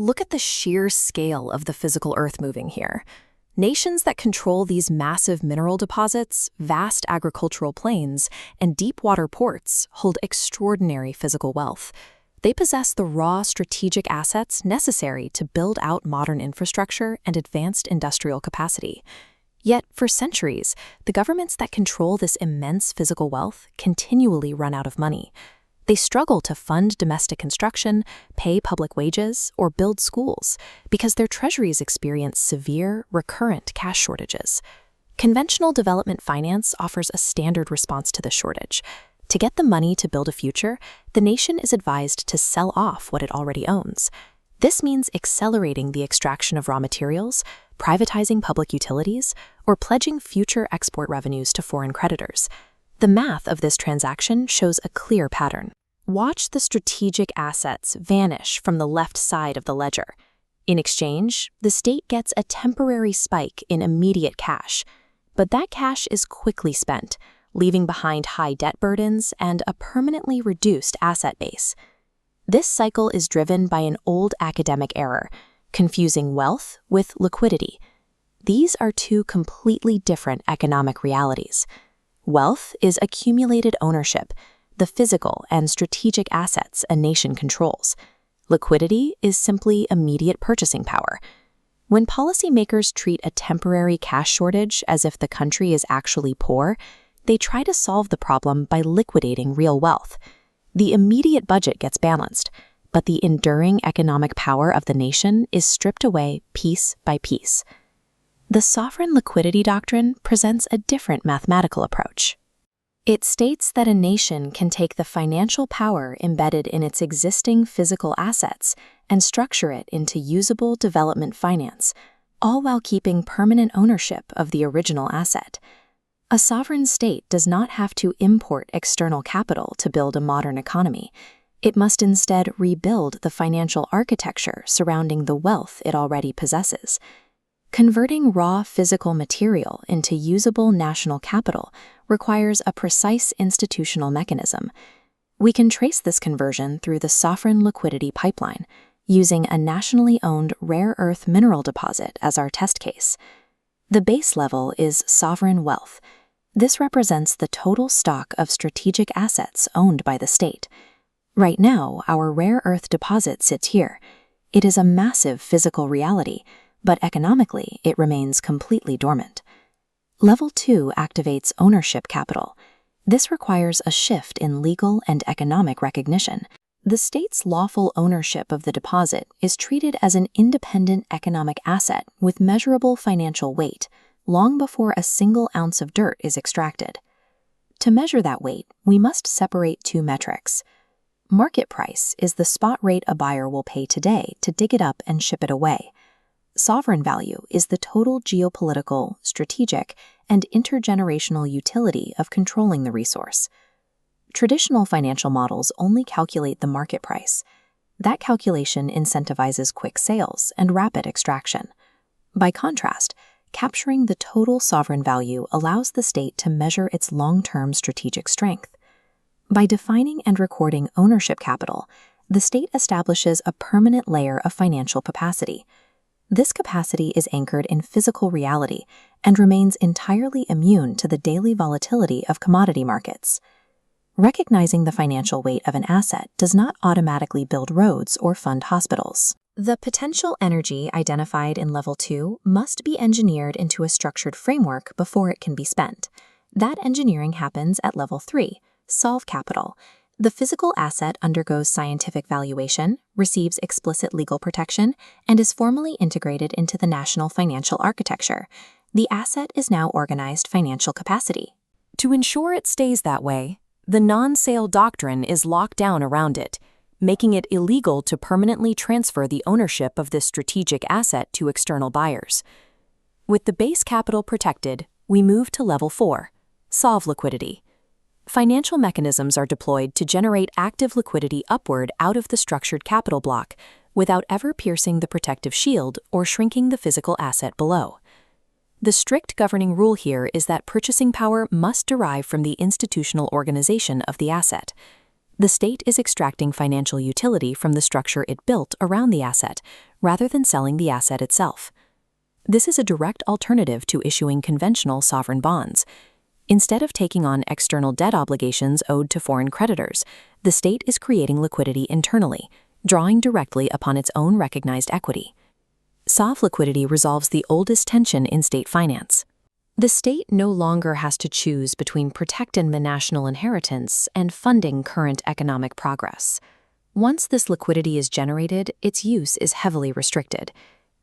Look at the sheer scale of the physical earth moving here. Nations that control these massive mineral deposits, vast agricultural plains, and deep water ports hold extraordinary physical wealth. They possess the raw strategic assets necessary to build out modern infrastructure and advanced industrial capacity. Yet, for centuries, the governments that control this immense physical wealth continually run out of money. They struggle to fund domestic construction, pay public wages, or build schools because their treasuries experience severe, recurrent cash shortages. Conventional development finance offers a standard response to this shortage. To get the money to build a future, the nation is advised to sell off what it already owns. This means accelerating the extraction of raw materials, privatizing public utilities, or pledging future export revenues to foreign creditors. The math of this transaction shows a clear pattern. Watch the strategic assets vanish from the left side of the ledger. In exchange, the state gets a temporary spike in immediate cash, but that cash is quickly spent, leaving behind high debt burdens and a permanently reduced asset base. This cycle is driven by an old academic error, confusing wealth with liquidity. These are two completely different economic realities. Wealth is accumulated ownership, the physical and strategic assets a nation controls. Liquidity is simply immediate purchasing power. When policymakers treat a temporary cash shortage as if the country is actually poor, they try to solve the problem by liquidating real wealth. The immediate budget gets balanced, but the enduring economic power of the nation is stripped away piece by piece. The Sovereign Liquidity Doctrine presents a different mathematical approach. It states that a nation can take the financial power embedded in its existing physical assets and structure it into usable development finance, all while keeping permanent ownership of the original asset. A sovereign state does not have to import external capital to build a modern economy. It must instead rebuild the financial architecture surrounding the wealth it already possesses. Converting raw physical material into usable national capital requires a precise institutional mechanism. We can trace this conversion through the Sovereign Liquidity Pipeline, using a nationally owned rare earth mineral deposit as our test case. The base level is Sovereignwealth. This represents the total stock of strategic assets owned by the state. Right now, our rare earth deposit sits here. It is a massive physical reality, but economically, it remains completely dormant. Level 2 activates Ownershipcapital. This requires a shift in legal and economic recognition. The state's lawful ownership of the deposit is treated as an independent economic asset with measurable financial weight, long before a single ounce of dirt is extracted. To measure that weight, we must separate two metrics. Market price is the spot rate a buyer will pay today to dig it up and ship it away. Sovereign value is the total geopolitical, strategic, and intergenerational utility of controlling the resource. Traditional financial models only calculate the market price. That calculation incentivizes quick sales and rapid extraction. By contrast, capturing the total sovereign value allows the state to measure its long-term strategic strength. By defining and recording ownership capital, the state establishes a permanent layer of financial capacity. This capacity is anchored in physical reality and remains entirely immune to the daily volatility of commodity markets. Recognizing the financial weight of an asset does not automatically build roads or fund hospitals. The potential energy identified in Level 2 must be engineered into a structured framework before it can be spent. That engineering happens at Level 3, Sovcapital. The physical asset undergoes scientific valuation, receives explicit legal protection, and is formally integrated into the national financial architecture. The asset is now organized financial capacity. To ensure it stays that way, the non-sale doctrine is locked down around it, making it illegal to permanently transfer the ownership of this strategic asset to external buyers. With the base capital protected, we move to Level 4, Sovliquidity. Financial mechanisms are deployed to generate active liquidity upward out of the structured capital block without ever piercing the protective shield or shrinking the physical asset below. The strict governing rule here is that purchasing power must derive from the institutional organization of the asset. The state is extracting financial utility from the structure it built around the asset, rather than selling the asset itself. This is a direct alternative to issuing conventional sovereign bonds. Instead of taking on external debt obligations owed to foreign creditors, the state is creating liquidity internally, drawing directly upon its own recognized equity. Sovliquidity resolves the oldest tension in state finance. The state no longer has to choose between protecting the national inheritance and funding current economic progress. Once this liquidity is generated, its use is heavily restricted.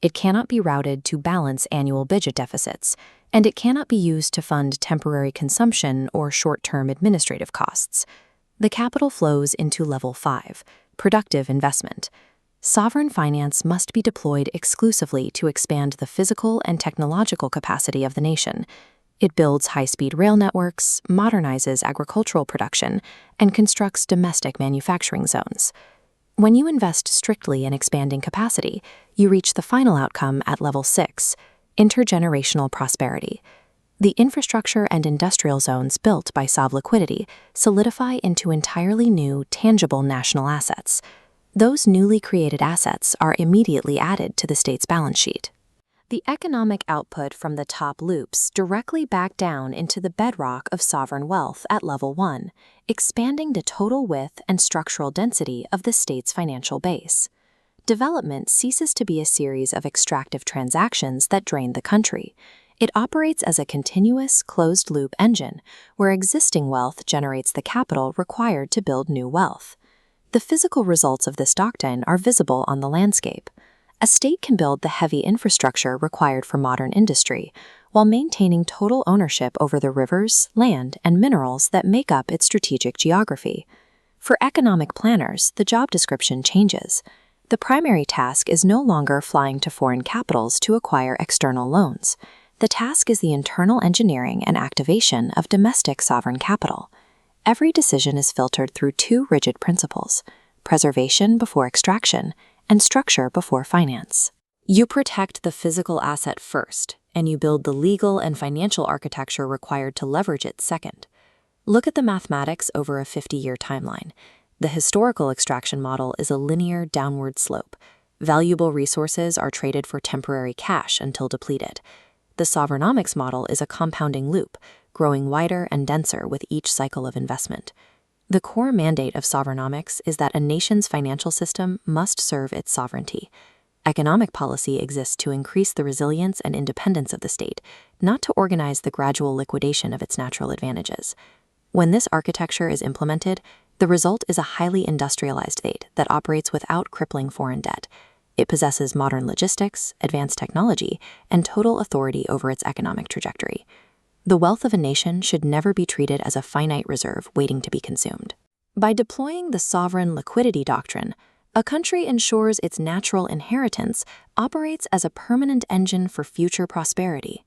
It cannot be routed to balance annual budget deficits, and it cannot be used to fund temporary consumption or short-term administrative costs. The capital flows into Level 5, productive investment. Sovereign finance must be deployed exclusively to expand the physical and technological capacity of the nation. It builds high-speed rail networks, modernizes agricultural production, and constructs domestic manufacturing zones. When you invest strictly in expanding capacity, you reach the final outcome at Level 6, intergenerational prosperity. The infrastructure and industrial zones built by Sovliquidity solidify into entirely new, tangible national assets. Those newly created assets are immediately added to the state's balance sheet. The economic output from the top loops directly back down into the bedrock of sovereign wealth at Level 1, expanding the total width and structural density of the state's financial base. Development ceases to be a series of extractive transactions that drain the country. It operates as a continuous, closed-loop engine where existing wealth generates the capital required to build new wealth. The physical results of this doctrine are visible on the landscape. A state can build the heavy infrastructure required for modern industry, while maintaining total ownership over the rivers, land, and minerals that make up its strategic geography. For economic planners, the job description changes. The primary task is no longer flying to foreign capitals to acquire external loans. The task is the internal engineering and activation of domestic sovereign capital. Every decision is filtered through two rigid principles: preservation before extraction, and structure before finance. You protect the physical asset first, and you build the legal and financial architecture required to leverage it second. Look at the mathematics over a 50-year timeline. The historical extraction model is a linear downward slope. Valuable resources are traded for temporary cash until depleted. The Sovereignomics model is a compounding loop, growing wider and denser with each cycle of investment. The core mandate of Sovereignnomics is that a nation's financial system must serve its sovereignty. Economic policy exists to increase the resilience and independence of the state, not to organize the gradual liquidation of its natural advantages. When this architecture is implemented, the result is a highly industrialized state that operates without crippling foreign debt. It possesses modern logistics, advanced technology, and total authority over its economic trajectory. The wealth of a nation should never be treated as a finite reserve waiting to be consumed. By deploying the Sovereign Liquidity Doctrine, a country ensures its natural inheritance operates as a permanent engine for future prosperity.